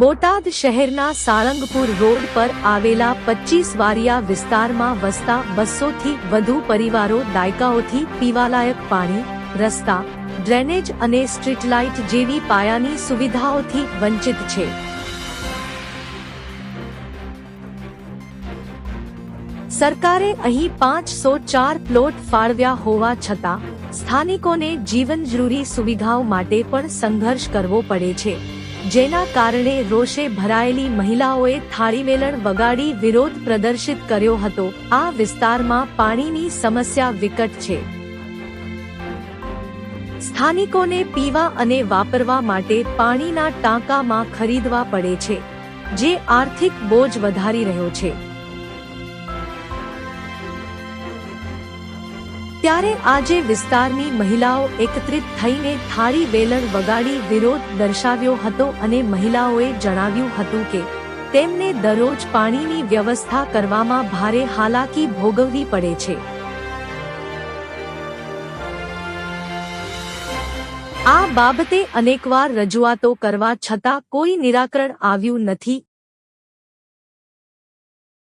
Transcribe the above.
બોટાદ શહેરના સાળંગપુર રોડ પર આવેલા 25 વારિયા વિસ્તારમાં વસતા 200 થી વધુ પરિવારો દાયકાઓથી પીવાલાયક પાણી, રસ્તા, ડ્રેનેજ અને સ્ટ્રીટ લાઇટ જેવી પાયાની સુવિધાઓથી વંચિત છે। સરકારે અહીં 504 પ્લોટ ફાળવ્યા હોવા છતાં સ્થાનિકોને જીવન જરૂરી સુવિધાઓ માટે પણ સંઘર્ષ કરવો પડે છે, જેના કારણે રોષે ભરાયેલી મહિલાઓએ થાળીવેલણ વગાડી વિરોધ પ્રદર્શિત કર્યો હતો। આ વિસ્તારમાં પાણીની સમસ્યા વિકટ છે। સ્થાનિકોને પીવા અને વાપરવા માટે પાણીના ટાંકામાં ખરીદવા પડે છે, જે આર્થિક બોજ વધારી રહ્યો છે। ત્યારે આજે વિસ્તારની મહિલાઓ એકત્રિત થઈને થાળી વેલણ વગાડી વિરોધ દર્શાવ્યો હતો અને મહિલાઓએ જણાવ્યું હતું કે તેમને દરરોજ પાણીની વ્યવસ્થા કરવામાં ભારે હાલાકી ભોગવવી પડે છે। આ બાબતે અનેકવાર રજૂઆતો કરવા છતાં કોઈ નિરાકરણ આવ્યું નથી